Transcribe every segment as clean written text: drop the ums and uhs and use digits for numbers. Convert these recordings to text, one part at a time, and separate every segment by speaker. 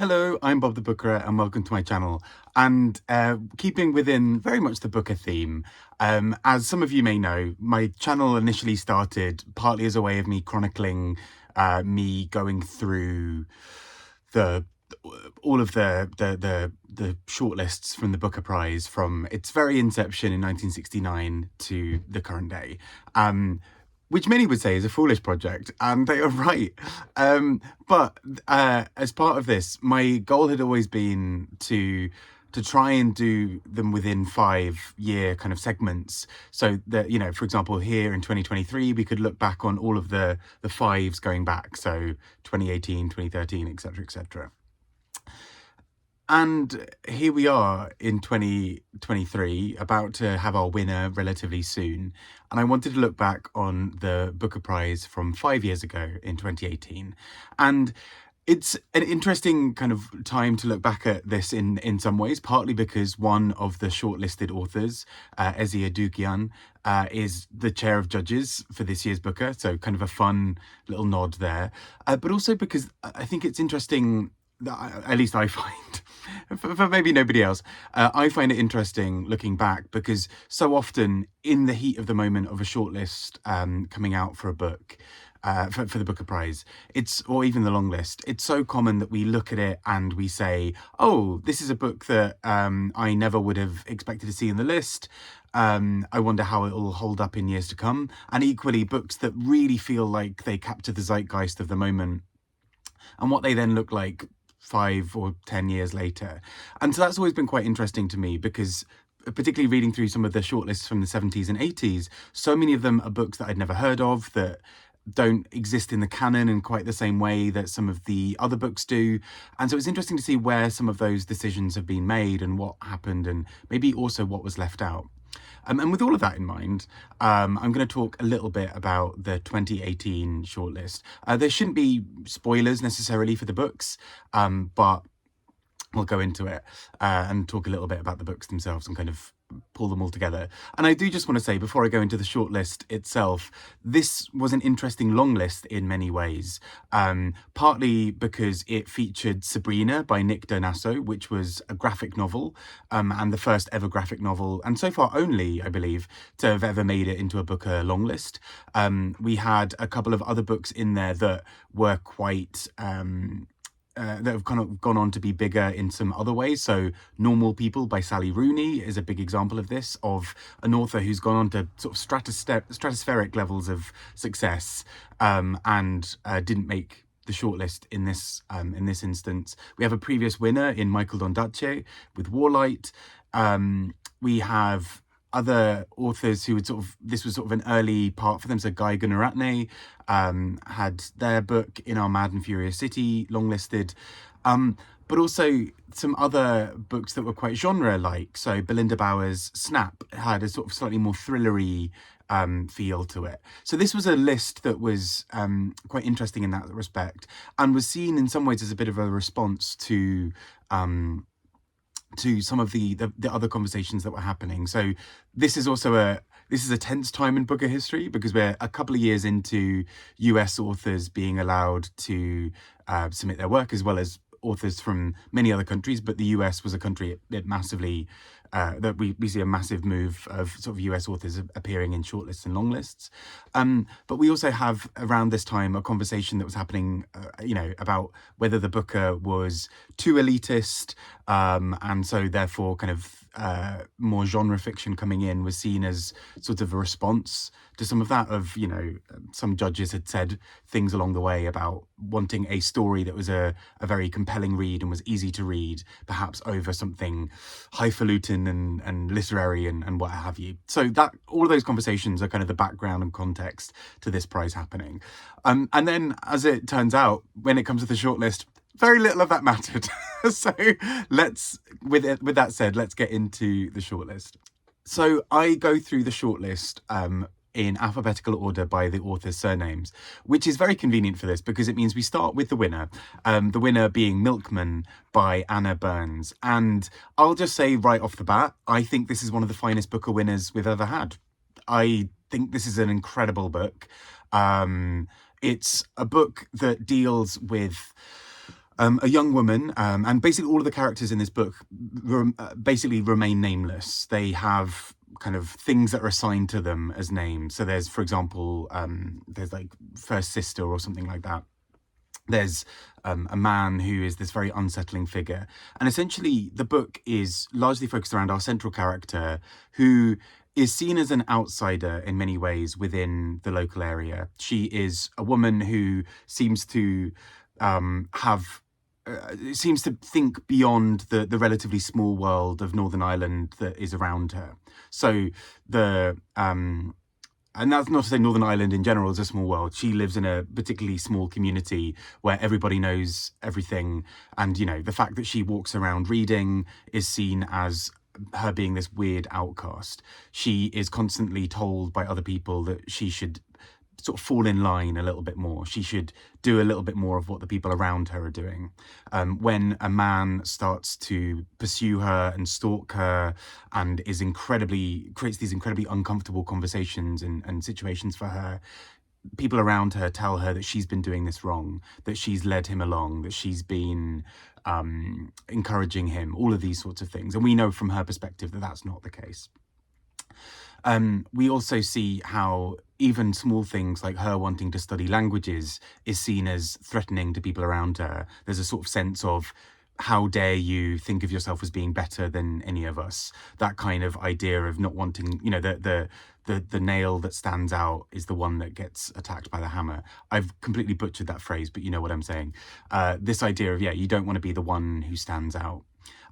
Speaker 1: Hello, I'm Bob the Booker and welcome to my channel. And keeping within very much the Booker theme, as some of you may know, my channel initially started partly as a way of me chronicling me going through the all of the shortlists from the Booker Prize from its very inception in 1969 to the current day. Which many would say is a foolish project, and they are right. But as part of this, my goal had always been to try and do them within 5-year kind of segments. So that, you know, for example, here in 2023, we could look back on all of the fives going back. So 2018, 2013, etc., etc. And here we are in 2023, about to have our winner relatively soon. And I wanted to look back on the Booker Prize from 5 years ago in 2018. And it's an interesting kind of time to look back at this in some ways, partly because one of the shortlisted authors, Edugyan, is the chair of judges for this year's Booker. So kind of a fun little nod there. But also because I think it's interesting, at least I find, for maybe nobody else, I find it interesting looking back because so often in the heat of the moment of a shortlist coming out for a book, for the Booker Prize, or even the long list, it's so common that we look at it and we say, oh, this is a book that I never would have expected to see in the list. I wonder how it will hold up in years to come. And equally, books that really feel like they capture the zeitgeist of the moment and what they then look like 5 or 10 years later. And so that's always been quite interesting to me because, particularly reading through some of the shortlists from the 70s and 80s, so many of them are books that I'd never heard of, that don't exist in the canon in quite the same way that some of the other books do. And so it's interesting to see where some of those decisions have been made and what happened, and maybe also what was left out. And with all of that in mind, I'm going to talk a little bit about the 2018 shortlist. There shouldn't be spoilers necessarily for the books, but we'll go into it and talk a little bit about the books themselves and kind of pull them all together. And I do just want to say, before I go into the shortlist itself, this was an interesting long list in many ways, partly because it featured Sabrina by Nick Donasso, which was a graphic novel, and the first ever graphic novel, and so far only, I believe, to have ever made it into a Booker long list. We had a couple of other books in there that were quite that have kind of gone on to be bigger in some other ways. So Normal People by Sally Rooney is a big example of this, of an author who's gone on to sort of stratospheric levels of success and didn't make the shortlist in this instance. We have a previous winner in Michael Ondaatje with Warlight. We have other authors who would this was sort of an early part for them. So Guy Gunaratne had their book In Our Mad and Furious City longlisted, but also some other books that were quite genre-like. So Belinda Bauer's Snap had a sort of slightly more thrillery feel to it. So this was a list that was quite interesting in that respect, and was seen in some ways as a bit of a response to some of the other conversations that were happening. So this is also a tense time in Booker history, because we're a couple of years into US authors being allowed to submit their work, as well as authors from many other countries. But the US was a country that massively that we see a massive move of sort of US authors appearing in shortlists and long lists. But we also have around this time a conversation that was happening, about whether the Booker was too elitist, and so therefore kind of more genre fiction coming in was seen as sort of a response to some of that. Of, some judges had said things along the way about wanting a story that was a very compelling read and was easy to read, perhaps over something highfalutin and literary and what have you. So that all of those conversations are kind of the background and context to this prize happening. And then, as it turns out, when it comes to the shortlist, very little of that mattered. So with that said, let's get into the shortlist. So I go through the shortlist in alphabetical order by the author's surnames, which is very convenient for this because it means we start with the winner being Milkman by Anna Burns. And I'll just say right off the bat, I think this is one of the finest Booker winners we've ever had. I think this is an incredible book. It's a book that deals with a young woman, and basically all of the characters in this book basically remain nameless. They have kind of things that are assigned to them as names. So there's, for example, there's like first sister or something like that. There's a man who is this very unsettling figure. And essentially the book is largely focused around our central character, who is seen as an outsider in many ways within the local area. She is a woman who seems to seems to think beyond the relatively small world of Northern Ireland that is around her. So and that's not to say Northern Ireland in general is a small world. She lives in a particularly small community where everybody knows everything. And, you know, the fact that she walks around reading is seen as her being this weird outcast. She is constantly told by other people that she should sort of fall in line a little bit more. She should do a little bit more of what the people around her are doing. When a man starts to pursue her and stalk her and creates these incredibly uncomfortable conversations and situations for her, people around her tell her that she's been doing this wrong, that she's led him along, that she's been encouraging him, all of these sorts of things. And we know from her perspective that that's not the case. We also see how even small things like her wanting to study languages is seen as threatening to people around her. There's a sort of sense of, how dare you think of yourself as being better than any of us? That kind of idea of not wanting, you know, the nail that stands out is the one that gets attacked by the hammer. I've completely butchered that phrase, but you know what I'm saying. This idea of, yeah, you don't want to be the one who stands out.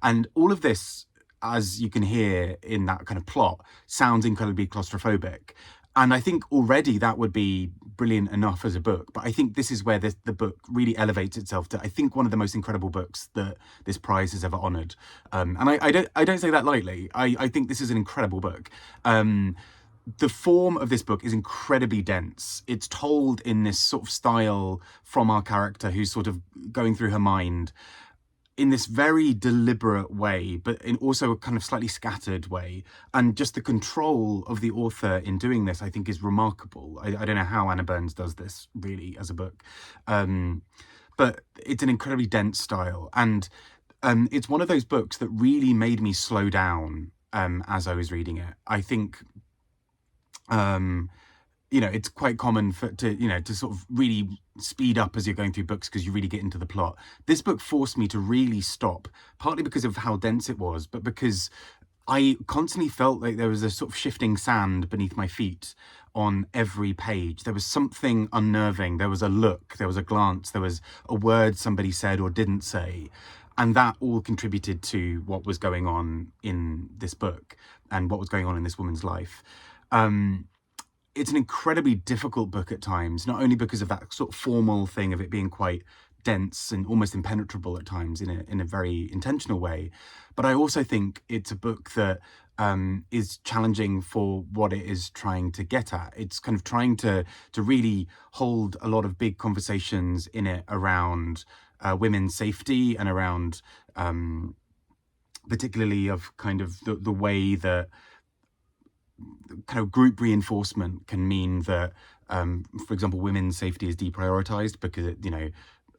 Speaker 1: And all of this, as you can hear in that kind of plot, sounds incredibly claustrophobic. And I think already that would be brilliant enough as a book. But I think this is where the book really elevates itself to, I think, one of the most incredible books that this prize has ever honoured. And I don't say that lightly. I think this is an incredible book. The form of this book is incredibly dense. It's told in this sort of style from our character who's sort of going through her mind in this very deliberate way, but in also a kind of slightly scattered way. And just the control of the author in doing this, I think, is remarkable. I don't know how Anna Burns does this really as a book. But it's an incredibly dense style. And it's one of those books that really made me slow down as I was reading it. I think you know, it's quite common to sort of really speed up as you're going through books because you really get into the plot. This book forced me to really stop, partly because of how dense it was, but because I constantly felt like there was a sort of shifting sand beneath my feet on every page. There was something unnerving. There was a look, there was a glance, there was a word somebody said or didn't say. And that all contributed to what was going on in this book and what was going on in this woman's life. It's an incredibly difficult book at times, not only because of that sort of formal thing of it being quite dense and almost impenetrable at times in a very intentional way, but I also think it's a book that is challenging for what it is trying to get at. It's kind of trying to really hold a lot of big conversations in it around women's safety and around particularly of kind of the way that kind of group reinforcement can mean that, for example, women's safety is deprioritized because, you know,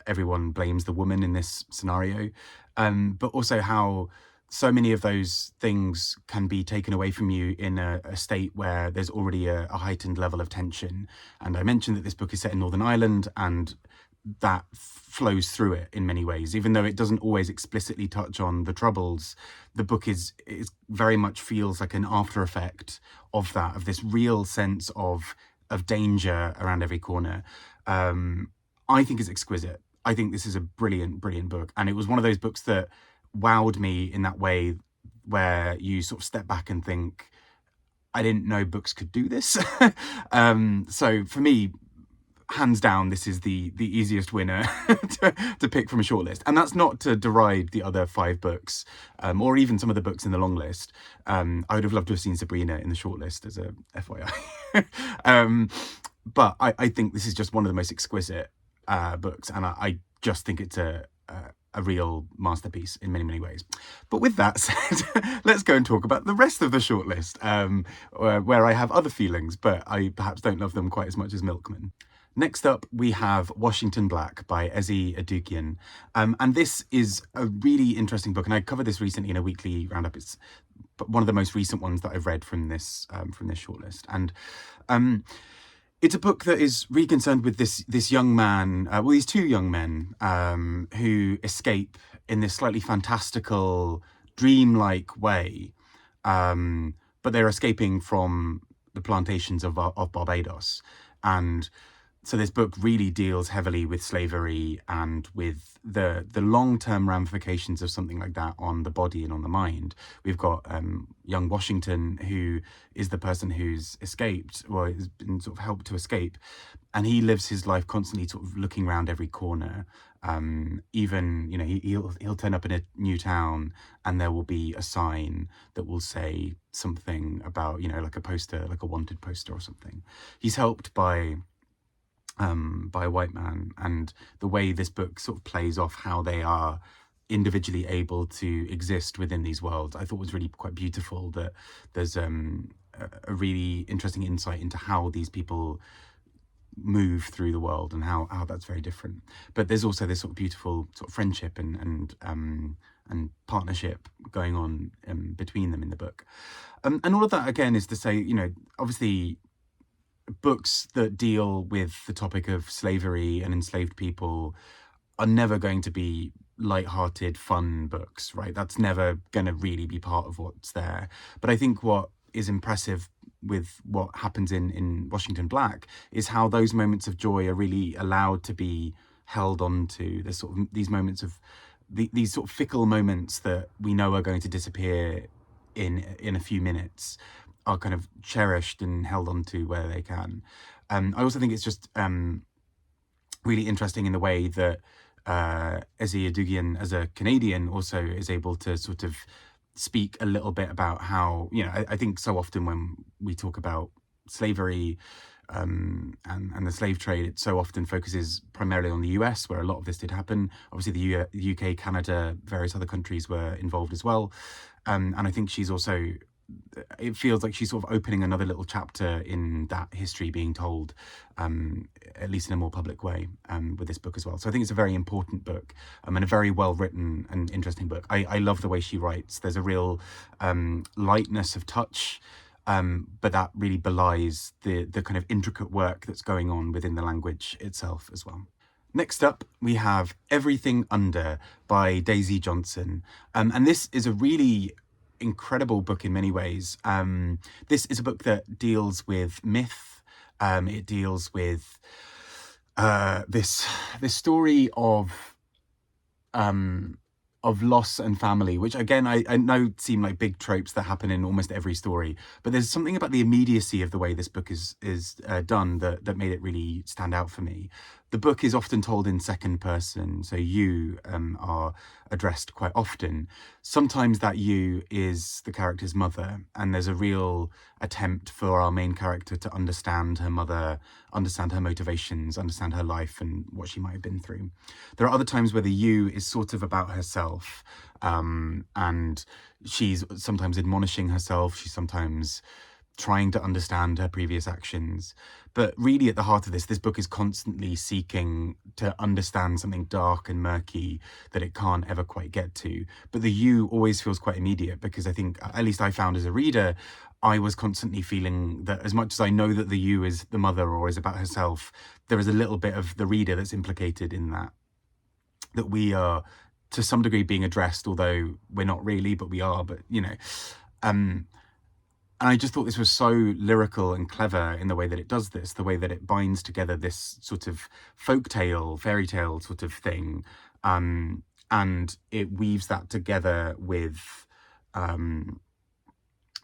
Speaker 1: everyone blames the woman in this scenario. But also how so many of those things can be taken away from you in a state where there's already a heightened level of tension. And I mentioned that this book is set in Northern Ireland, and that flows through it in many ways. Even though it doesn't always explicitly touch on the Troubles, the book is very much feels like an after effect of that, of this real sense of danger around every corner. I think is exquisite. I think this is a brilliant book. And it was one of those books that wowed me in that way where you sort of step back and think, I didn't know books could do this. So for me, hands down, this is the easiest winner to pick from a shortlist. And that's not to deride the other 5 books, or even some of the books in the long list. I would have loved to have seen Sabrina in the shortlist as a FYI. But I think this is just one of the most exquisite books, and I just think it's a real masterpiece in many ways. But with that said, let's go and talk about the rest of the shortlist, where I have other feelings, but I perhaps don't love them quite as much as Milkman. Next up, we have Washington Black by Edugyan. And this is a really interesting book, and I covered this recently in a weekly roundup. It's one of the most recent ones that I've read from this shortlist. And it's a book that is really concerned with this young man, these two young men who escape in this slightly fantastical, dreamlike way. But they're escaping from the plantations of Barbados. And so this book really deals heavily with slavery and with the long-term ramifications of something like that on the body and on the mind. We've got young Washington, who is the person who's escaped, or has been sort of helped to escape, and he lives his life constantly sort of looking around every corner. Even, you know, he'll turn up in a new town and there will be a sign that will say something about, you know, like a poster, like a wanted poster or something. He's helped by a white man, and the way this book sort of plays off how they are individually able to exist within these worlds, I thought was really quite beautiful. That there's a really interesting insight into how these people move through the world and how that's very different. But there's also this sort of beautiful sort of friendship and partnership going on between them in the book. And all of that, again, is to say, you know, obviously books that deal with the topic of slavery and enslaved people are never going to be light-hearted, fun books, right? That's never going to really be part of what's there. But I think what is impressive with what happens in Washington Black is how those moments of joy are really allowed to be held on to. There's sort of these moments of these sort of fickle moments that we know are going to disappear in a few minutes are kind of cherished and held on to where they can. I also think it's just really interesting in the way that Edugyan, as a Canadian, also is able to sort of speak a little bit about how, you know, I think so often when we talk about slavery and the slave trade, it so often focuses primarily on the US, where a lot of this did happen. Obviously the UK, Canada, various other countries were involved as well. And I think she's also, it feels like she's sort of opening another little chapter in that history being told, at least in a more public way, with this book as well. So I think it's a very important book, and a very well written and interesting book. I love the way she writes. There's a real lightness of touch, but that really belies the kind of intricate work that's going on within the language itself as well. Next up, we have Everything Under by Daisy Johnson. And this is a really incredible book in many ways. This is a book that deals with myth. It deals with this story of loss and family, which again I know seem like big tropes that happen in almost every story, but there's something about the immediacy of the way this book is done that made it really stand out for me. The book is often told in second person, so you are addressed quite often. Sometimes that you is the character's mother, and there's a real attempt for our main character to understand her mother, understand her motivations, understand her life and what she might have been through. There are other times where the you is sort of about herself, and she's sometimes admonishing herself, she's sometimes trying to understand her previous actions. But really at the heart of this book is constantly seeking to understand something dark and murky that it can't ever quite get to. But the you always feels quite immediate, because I think, at least I found as a reader, I was constantly feeling that as much as I know that the you is the mother or is about herself, there is a little bit of the reader that's implicated in that we are to some degree being addressed, although we're not really, but we are, but you know. And I just thought this was so lyrical and clever in the way that it does this, the way that it binds together this sort of folktale, fairy tale sort of thing, and it weaves that together with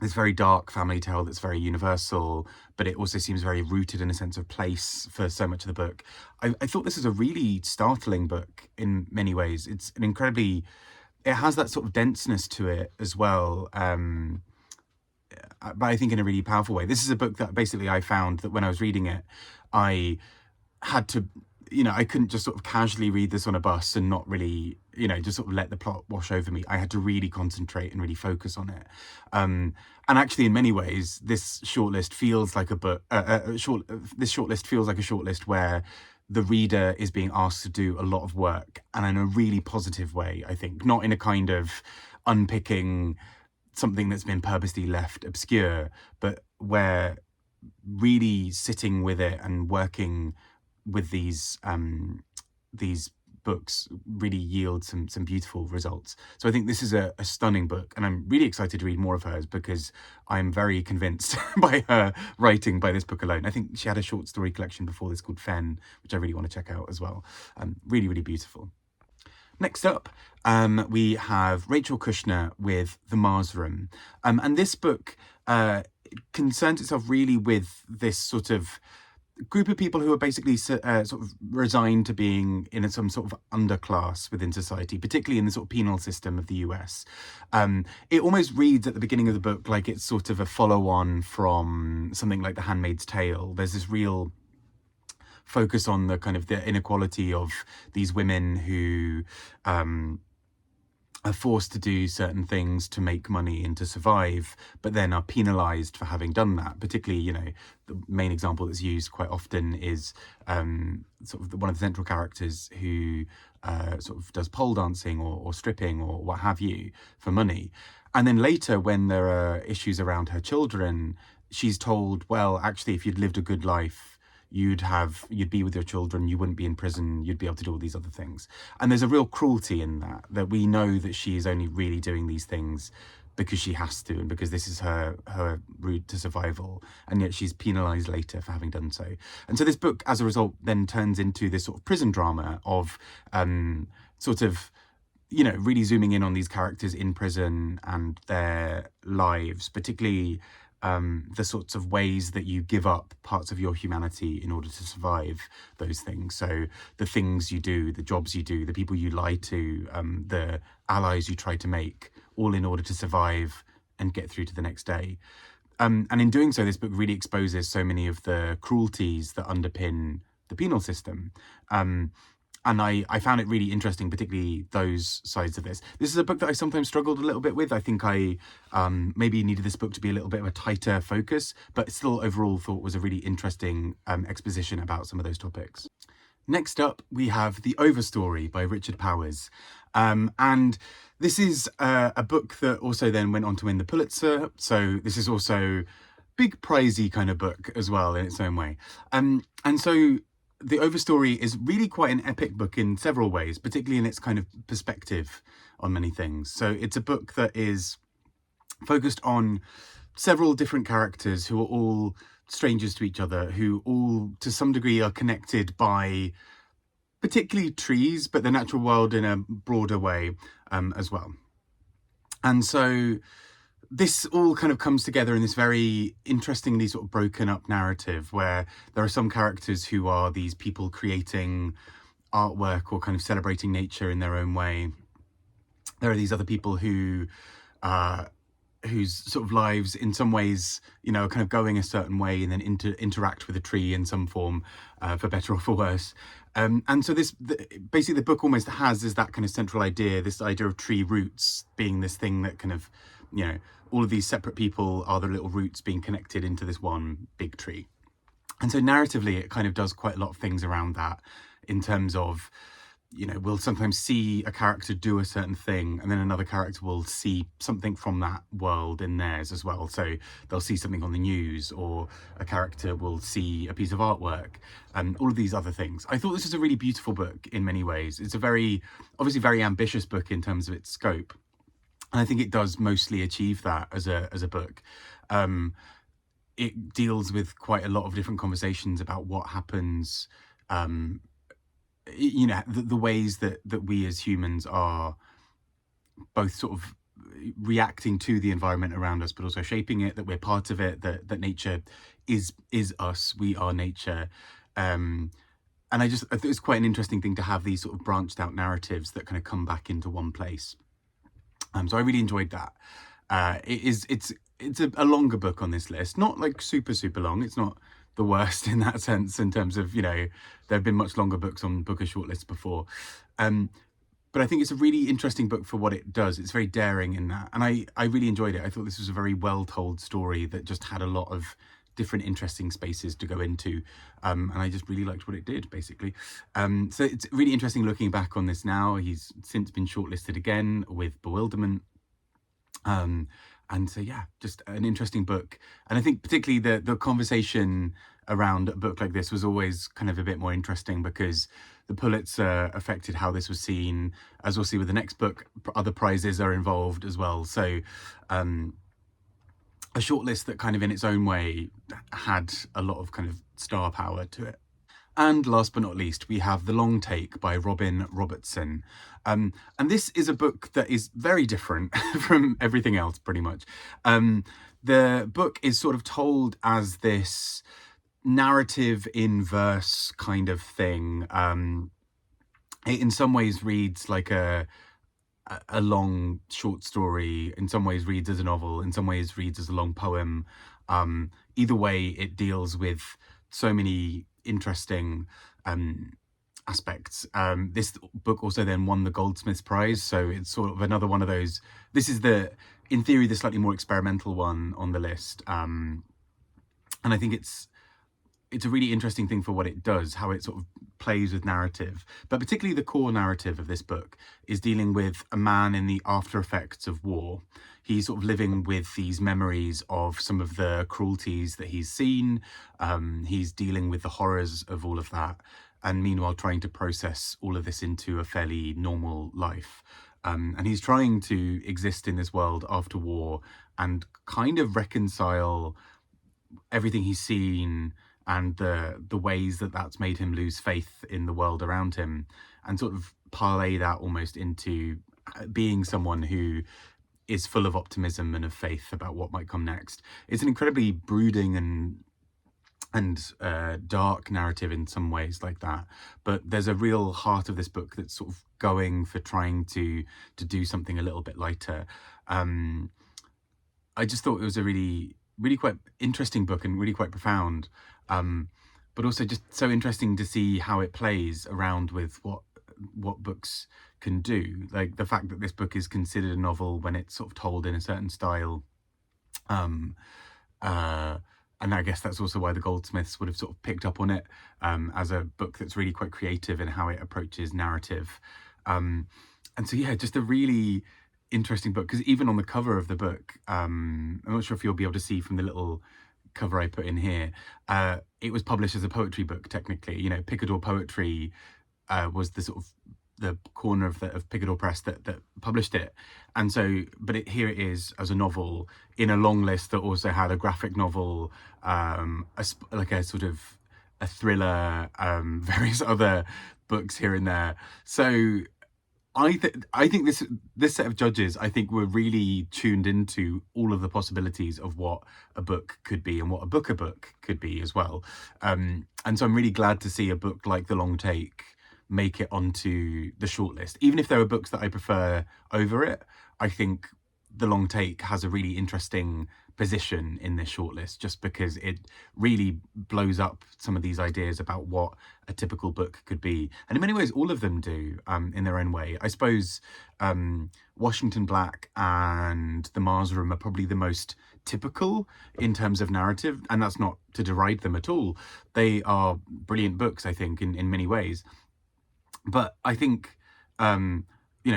Speaker 1: this very dark family tale that's very universal, but it also seems very rooted in a sense of place for so much of the book. I thought this is a really startling book in many ways. It's an incredibly, it has that sort of denseness to it as well, but I think in a really powerful way. This is a book that basically I found that when I was reading it, I had to I couldn't just sort of casually read this on a bus and not really, just sort of let the plot wash over me. I had to really concentrate and really focus on it. And actually, in many ways, this shortlist feels like a book. This shortlist feels like a shortlist where the reader is being asked to do a lot of work, and in a really positive way, I think, not in a kind of unpicking something that's been purposely left obscure, but where really sitting with it and working with these books really yield some beautiful results. So I think this is a stunning book, and I'm really excited to read more of hers because I'm very convinced by her writing by this book alone. I think she had a short story collection before this called Fen, which I really want to check out as well. Really, really beautiful. Next up, we have Rachel Kushner with The Mars Room. And this book concerns itself really with this sort of group of people who are basically sort of resigned to being in some sort of underclass within society, particularly in the sort of penal system of the US. It almost reads at the beginning of the book like it's sort of a follow-on from something like The Handmaid's Tale. There's this real focus on the kind of the inequality of these women who are forced to do certain things to make money and to survive, but then are penalized for having done that. Particularly, the main example that's used quite often is sort of one of the central characters who sort of does pole dancing or stripping or what have you for money. And then later, when there are issues around her children, she's told, well, actually, if you'd lived a good life, you'd be with your children, you wouldn't be in prison, you'd be able to do all these other things. And there's a real cruelty in that we know that she is only really doing these things because she has to and because this is her route to survival, and yet she's penalized later for having done so. And so this book, as a result, then turns into this sort of prison drama of sort of really zooming in on these characters in prison and their lives, particularly the sorts of ways that you give up parts of your humanity in order to survive those things. So the things you do, the jobs you do, the people you lie to, the allies you try to make, all in order to survive and get through to the next day. And in doing so, this book really exposes so many of the cruelties that underpin the penal system. And I found it really interesting, particularly those sides of this. This is a book that I sometimes struggled a little bit with. I think I maybe needed this book to be a little bit of a tighter focus, but still overall thought was a really interesting exposition about some of those topics. Next up, we have The Overstory by Richard Powers. And this is a book that also then went on to win the Pulitzer. So this is also big prizey kind of book as well in its own way. And so The Overstory is really quite an epic book in several ways, particularly in its kind of perspective on many things. So it's a book that is focused on several different characters who are all strangers to each other, who all to some degree are connected by particularly trees, but the natural world in a broader way as well. And so this all kind of comes together in this very interestingly sort of broken up narrative where there are some characters who are these people creating artwork or kind of celebrating nature in their own way. There are these other people who whose sort of lives in some ways, are kind of going a certain way and then interact with a tree in some form, for better or for worse. And so basically the book almost has is that kind of central idea, this idea of tree roots being this thing that kind of, all of these separate people are the little roots being connected into this one big tree. And so narratively, it kind of does quite a lot of things around that in terms of, we'll sometimes see a character do a certain thing and then another character will see something from that world in theirs as well. So they'll see something on the news or a character will see a piece of artwork and all of these other things. I thought this was a really beautiful book in many ways. It's a obviously very ambitious book in terms of its scope. And I think it does mostly achieve that as a book. It deals with quite a lot of different conversations about what happens, the ways that we as humans are both sort of reacting to the environment around us, but also shaping it, that we're part of it, that nature is us, we are nature. And I think it's quite an interesting thing to have these sort of branched out narratives that kind of come back into one place. So I really enjoyed that. It's a longer book on this list, not like super long. It's not the worst in that sense, in terms of, there have been much longer books on Booker shortlists before. But I think it's a really interesting book for what it does. It's very daring in that. And I really enjoyed it. I thought this was a very well-told story that just had a lot of different interesting spaces to go into. And I just really liked what it did, basically. So it's really interesting looking back on this now. He's since been shortlisted again with Bewilderment. And so, yeah, just an interesting book. And I think particularly the conversation around a book like this was always kind of a bit more interesting, because the Pulitzer affected how this was seen. As we'll see with the next book, other prizes are involved as well. So a shortlist that kind of in its own way had a lot of kind of star power to it. And last but not least, we have The Long Take by Robin Robertson. And this is a book that is very different from everything else, pretty much. The book is sort of told as this narrative in verse kind of thing. It in some ways reads like a long short story, in some ways reads as a novel, in some ways reads as a long poem. Either way, it deals with so many interesting aspects. This book also then won the Goldsmiths Prize, so it's sort of another one of those. This is in theory, the slightly more experimental one on the list. And I think it's a really interesting thing for what it does, how it sort of plays with narrative. But particularly the core narrative of this book is dealing with a man in the after effects of war. He's sort of living with these memories of some of the cruelties that he's seen. He's dealing with the horrors of all of that, and meanwhile trying to process all of this into a fairly normal life. And he's trying to exist in this world after war and kind of reconcile everything he's seen and the ways that that's made him lose faith in the world around him, and sort of parlay that almost into being someone who is full of optimism and of faith about what might come next. It's an incredibly brooding and dark narrative in some ways like that, but there's a real heart of this book that's sort of going for trying to do something a little bit lighter. I just thought it was a really quite interesting book and really quite profound, but also just so interesting to see how it plays around with what books can do. Like the fact that this book is considered a novel when it's sort of told in a certain style. And I guess that's also why the Goldsmiths would have sort of picked up on it as a book that's really quite creative in how it approaches narrative. And so, yeah, just a really interesting book, because even on the cover of the book, I'm not sure if you'll be able to see from the little cover I put in here, it was published as a poetry book, technically. Picador Poetry was the sort of the corner of Picador Press that published it, and so here it is as a novel in a long list that also had a graphic novel, like a sort of a thriller, various other books here and there. So I think this set of judges, I think, were really tuned into all of the possibilities of what a book could be and what a book could be as well. And so I'm really glad to see a book like The Long Take make it onto the shortlist. Even if there are books that I prefer over it, I think The Long Take has a really interesting position in this shortlist, just because it really blows up some of these ideas about what a typical book could be. And in many ways, all of them do, in their own way. I suppose Washington Black and The Mars Room are probably the most typical in terms of narrative, and that's not to deride them at all. They are brilliant books, I think, in many ways. But I think,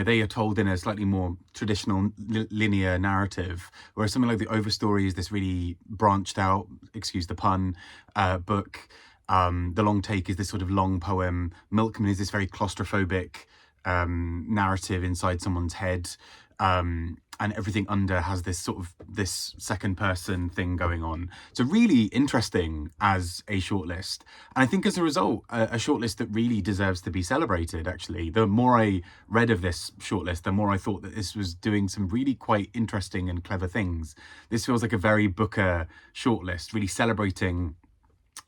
Speaker 1: they are told in a slightly more traditional linear narrative, whereas something like the Overstory is this really branched out, excuse the pun, book. The Long Take is this sort of long poem. Milkman is this very claustrophobic narrative inside someone's head. And everything under has this sort of this second person thing going on. So really interesting as a shortlist. And I think as a result, a shortlist that really deserves to be celebrated, actually. The more I read of this shortlist, the more I thought that this was doing some really quite interesting and clever things. This feels like a very Booker shortlist, really celebrating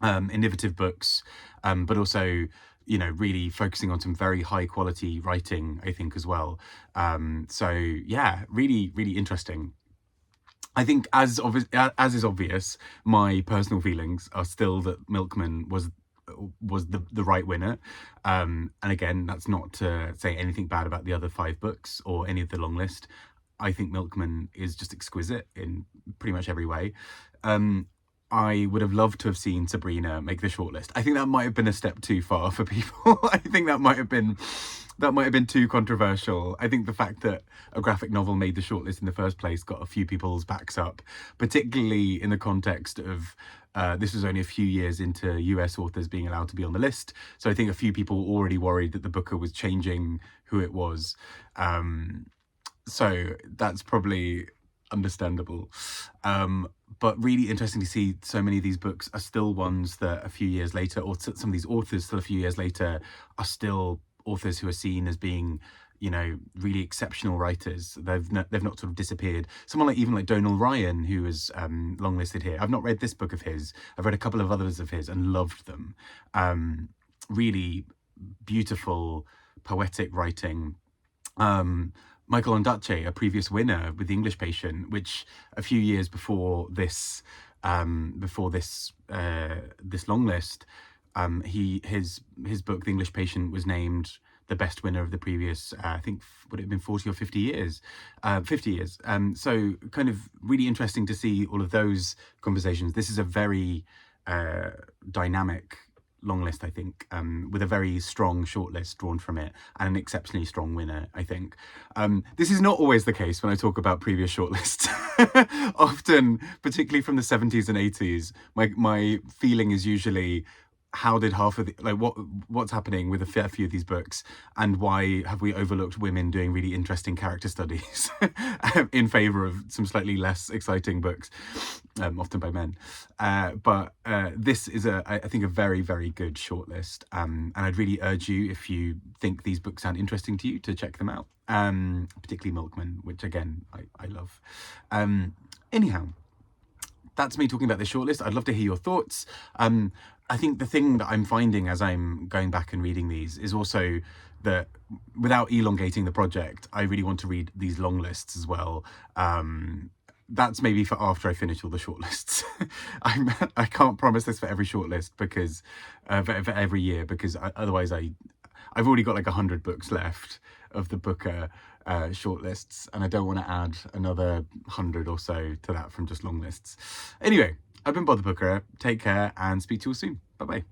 Speaker 1: innovative books, but also really focusing on some very high quality writing, I think, as well. So yeah, really, really interesting. I think, as is obvious, my personal feelings are still that Milkman was the right winner. And again, that's not to say anything bad about the other 5 books or any of the long list. I think Milkman is just exquisite in pretty much every way. I would have loved to have seen Sabrina make the shortlist. I think that might have been a step too far for people. I think that might have been too controversial. I think the fact that a graphic novel made the shortlist in the first place got a few people's backs up, particularly in the context of this was only a few years into US authors being allowed to be on the list. So I think a few people were already worried that the booker was changing who it was. So that's probably understandable. But really interesting to see so many of these books are still ones that a few years later, or some of these authors still a few years later, are still authors who are seen as being, you know, really exceptional writers. They've not sort of disappeared. Someone like even like Donal Ryan, who is long listed here. I've not read this book of his. I've read a couple of others of his and loved them. Really beautiful, poetic writing. Michael Ondaatje, a previous winner with The English Patient, which a few years before this this long list, his book The English Patient was named the best winner of the previous I think would it have been 40 or 50 years. 50 years. So kind of really interesting to see all of those conversations. This is a very dynamic long list, I think, with a very strong shortlist drawn from it and an exceptionally strong winner, I think. This is not always the case when I talk about previous shortlists. Often, particularly from the 70s and 80s, my feeling is usually, how did half of the, like, what's happening with a fair few of these books, and why have we overlooked women doing really interesting character studies in favor of some slightly less exciting books, often by men. But this is I think a very, very good shortlist, and I'd really urge you, if you think these books sound interesting to you, to check them out, particularly Milkman, which again I love. Anyhow, that's me talking about this shortlist. I'd love to hear your thoughts. I think the thing that I'm finding as I'm going back and reading these is also that, without elongating the project, I really want to read these long lists as well. That's maybe for after I finish all the shortlists. I can't promise this for every shortlist, because for every year, because otherwise I've already got like 100 books left of the Booker shortlists, and I don't want to add another 100 or so to that from just long lists. Anyway, I've been Bothered Booker. Take care and speak to you all soon. Bye bye.